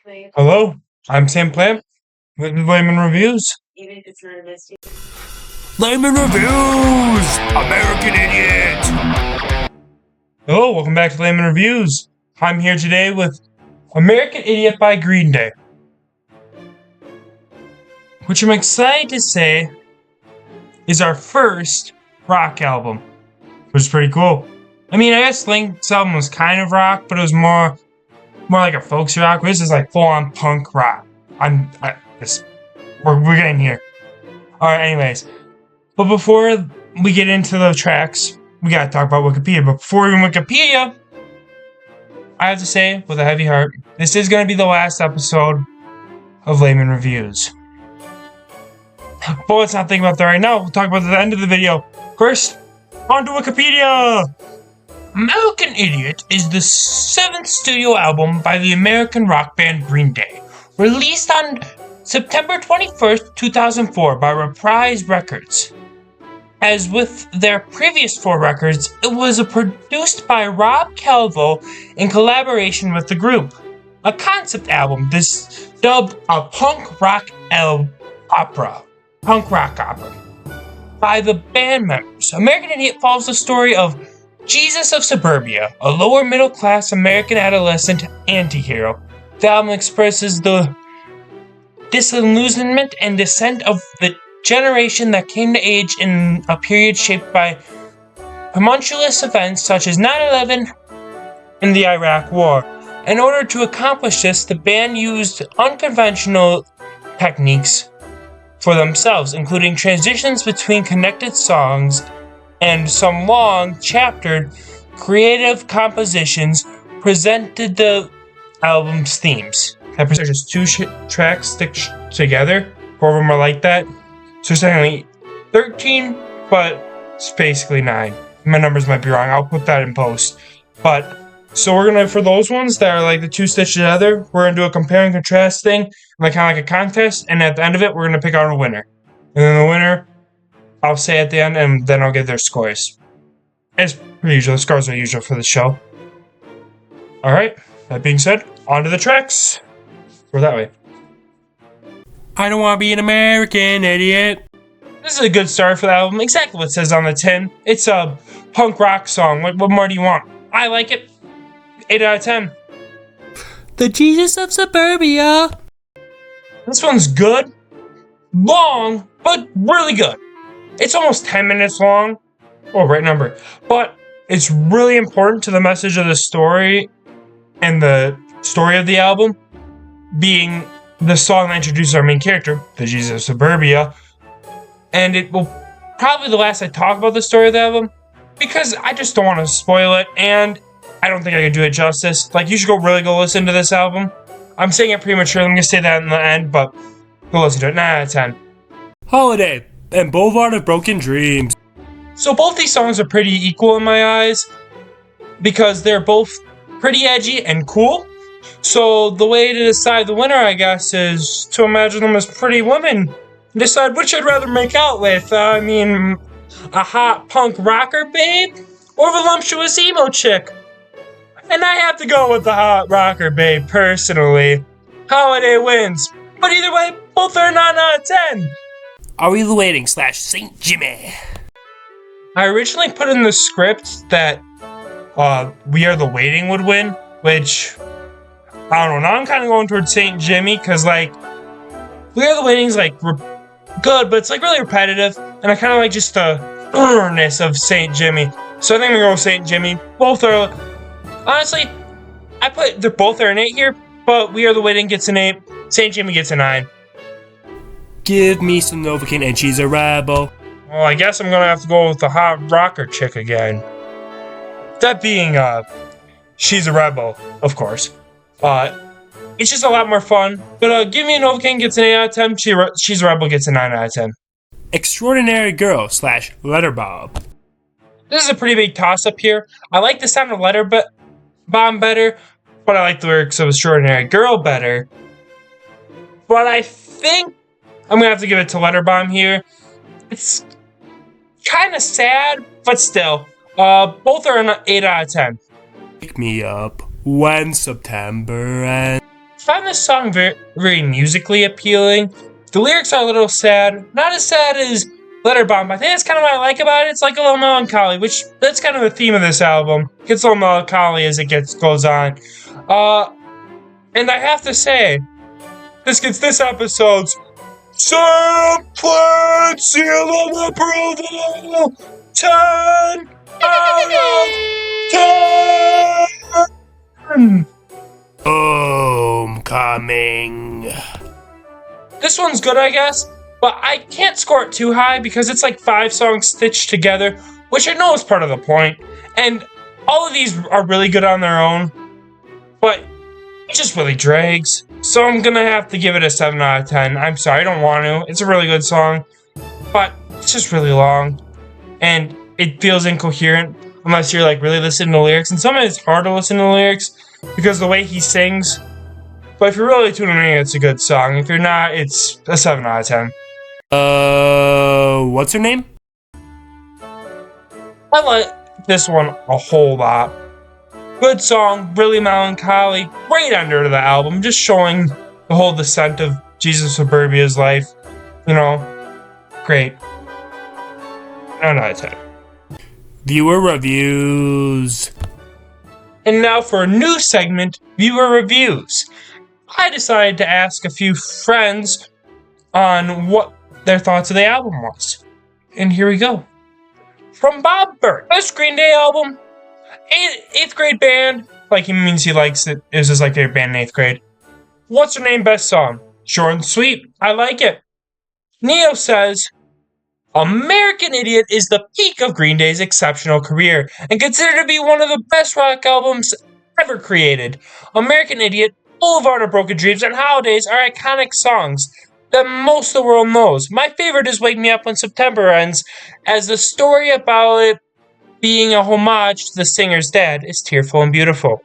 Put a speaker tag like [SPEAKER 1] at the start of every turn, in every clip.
[SPEAKER 1] Hello, I'm Sam Plant with Layman Reviews. Layman Reviews! American Idiot! Hello, welcome back to Layman Reviews. I'm here today with American Idiot by Green Day, which I'm excited to say is our first rock album, which is pretty cool. I mean, I guess Link's album was kind of rock, but it was more like a folksy rock. This is like full-on punk rock. We're getting here. Alright, anyways. But before we get into the tracks, we gotta talk about Wikipedia. But before even Wikipedia, I have to say, with a heavy heart, this is gonna be the last episode of Layman Reviews. But let's not think about that right now. We'll talk about the end of the video. First, on to Wikipedia! American Idiot is the seventh studio album by the American rock band Green Day, released on September 21st, 2004 by Reprise Records. As with their previous four records, it was produced by Rob Calvo in collaboration with the group. A concept album, this dubbed a punk rock opera, by the band members. American Idiot follows the story of Jesus of Suburbia, a lower middle class American adolescent anti-hero. The album expresses the disillusionment and descent of the generation that came to age in a period shaped by tumultuous events such as 9/11 and the Iraq War. In order to accomplish this, the band used unconventional techniques for themselves, including transitions between connected songs and some long, chaptered, creative compositions presented the album's themes. There's just two tracks stick together. Four of them are like that. So it's technically 13, but it's basically 9. My numbers might be wrong. I'll put that in post. But, so we're gonna, for those ones that are like the two stitched together, we're gonna do a compare and contrast thing, like kind of like a contest, and at the end of it, we're gonna pick out a winner. And then the winner, I'll say at the end, and then I'll give their scores. As per usual, the scores are usual for the show. Alright, that being said, on to the tracks. Go that way. I don't want to be an American idiot. This is a good start for the album. Exactly what it says on the tin. It's a punk rock song. What more do you want? I like it. 8 out of 10. The Jesus of Suburbia. This one's good. Long, but really good. It's almost 10 minutes long. Oh, right number. But it's really important to the message of the story and the story of the album being the song that introduces our main character, the Jesus of Suburbia. And it will probably the last I talk about the story of the album because I just don't want to spoil it and I don't think I can do it justice. Like, you should really go listen to this album. I'm saying it prematurely. I'm going to say that in the end, but go listen to it. 9 out of 10. Holiday and Boulevard of Broken Dreams. So both these songs are pretty equal in my eyes because they're both pretty edgy and cool. So the way to decide the winner, I guess, is to imagine them as pretty women. Decide which I'd rather make out with. I mean, a hot punk rocker babe or a voluptuous emo chick. And I have to go with the hot rocker babe, personally. Holiday wins. But either way, both are 9 out of 10. Are We the Waiting / St. Jimmy? I originally put in the script that We Are the Waiting would win, which, I don't know, now I'm kind of going towards St. Jimmy, because, like, We Are the Waiting's, like, good, but it's, like, really repetitive, and I kind of like just the earnest of St. Jimmy. So I think I'm going to go with St. Jimmy. Both are, honestly, they're both are an 8 here, but We Are the Waiting gets an 8, St. Jimmy gets a 9. Give me some Novocaine and she's a rebel. Well, I guess I'm gonna have to go with the hot rocker chick again. That being, she's a rebel, of course. It's just a lot more fun. But, Give Me a Novocaine gets an 8 out of 10. She's a rebel gets a 9 out of 10. Extraordinary Girl / Letter Bomb. This is a pretty big toss-up here. I like the sound of Letter Bomb better, but I like the lyrics of Extraordinary Girl better. But I think I'm gonna have to give it to Letter Bomb here. It's kind of sad, but still. Both are an 8 out of 10. Pick me up when September ends. found this song very musically appealing. The lyrics are a little sad, not as sad as Letter Bomb. I think that's kind of what I like about it. It's like a little melancholy, which that's kind of the theme of this album. It gets a little melancholy as it goes on. And I have to say, this gets this episode's Sampling Seal of Approval 10 out of 10.
[SPEAKER 2] Homecoming.
[SPEAKER 1] This one's good, I guess, but I can't score it too high because it's like 5 songs stitched together, which I know is part of the point. And all of these are really good on their own, but it just really drags. So I'm gonna have to give it a 7 out of 10. I'm sorry, I don't want to. It's a really good song, but it's just really long, and it feels incoherent unless you're like really listening to the lyrics. And sometimes it's hard to listen to the lyrics because of the way he sings. But if you're really tuning in, it's a good song. If you're not, it's a 7 out of 10.
[SPEAKER 2] What's her name?
[SPEAKER 1] I like this one a whole lot. Good song, really melancholy, great ender to the album, just showing the whole descent of Jesus Suburbia's life. You know, great. 9 out of 10.
[SPEAKER 2] Viewer reviews.
[SPEAKER 1] And now for a new segment, viewer reviews. I decided to ask a few friends on what their thoughts of the album was. And here we go. From Bob Burt, best Green Day album. 8th grade band, like he means he likes it. It was just like their band in 8th grade. What's her name? Best song. Short and sweet. I like it. Neo says, American Idiot is the peak of Green Day's exceptional career and considered to be one of the best rock albums ever created. American Idiot, Boulevard of Broken Dreams, and Holidays are iconic songs that most of the world knows. My favorite is Wake Me Up When September Ends, as the story about it being a homage to the singer's dad is tearful and beautiful.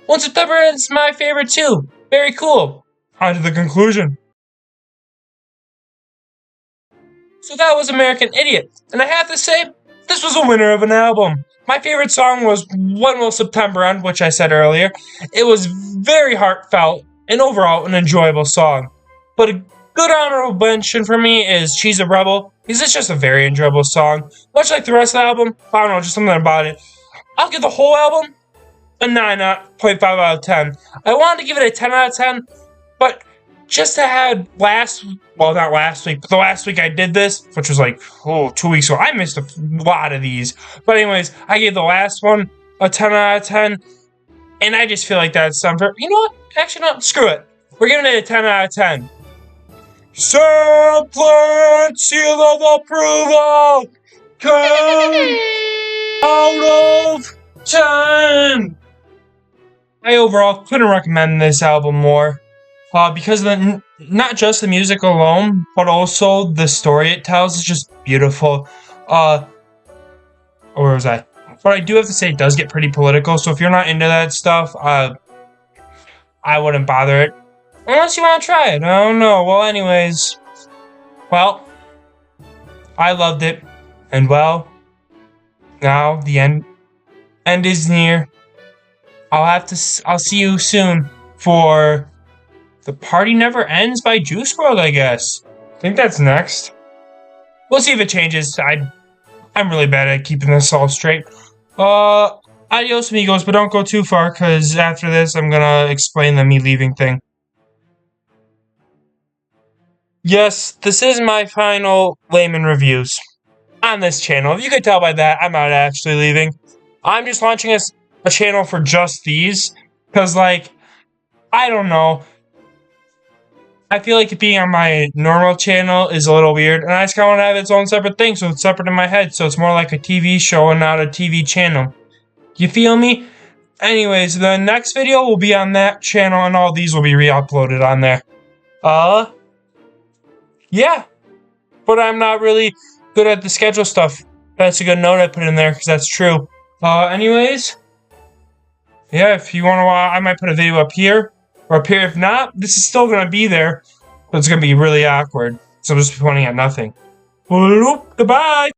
[SPEAKER 1] When September Ends is my favorite too. Very cool. On to the conclusion. So that was American Idiot, and I have to say, this was a winner of an album. My favorite song was When Will September End, which I said earlier. It was very heartfelt and overall an enjoyable song. But a good honorable mention for me is She's a Rebel, because it's just a very enjoyable song. Much like the rest of the album, I don't know, just something about it. I'll give the whole album a 9.5 out of 10. I wanted to give it a 10 out of 10, but just to have not last week, but the last week I did this, which was like, 2 weeks ago. I missed a lot of these. But anyways, I gave the last one a 10 out of 10, and I just feel like that's something. You know what? Actually, no, screw it. We're giving it a 10 out of 10. Sampling Seal of Approval 10 out of 10. I overall couldn't recommend this album more. Because of not just the music alone, but also the story it tells is just beautiful. Where was I? But I do have to say it does get pretty political, so if you're not into that stuff, I wouldn't bother it. Unless you want to try it. I don't know. Well, anyways. Well, I loved it. And well, now the end is near. I'll see you soon for The Party Never Ends by Juice WRLD, I guess. I think that's next. We'll see if it changes. I'm really bad at keeping this all straight. Adios, amigos, but don't go too far, because after this, I'm gonna explain the me leaving thing. Yes, this is my final Layman reviews on this channel. If you could tell by that, I'm not actually leaving. I'm just launching a channel for just these, because, like, I don't know. I feel like being on my normal channel is a little weird, and I just kind of want to have its own separate thing, so it's separate in my head, so it's more like a TV show and not a TV channel. You feel me? Anyways, the next video will be on that channel, and all these will be re-uploaded on there. Yeah. But I'm not really good at the schedule stuff. That's a good note I put in there, because that's true. Anyways. Yeah, if you want to, I might put a video up here. Or up here. If not, this is still going to be there. But it's going to be really awkward. So I'm just pointing at nothing. Goodbye!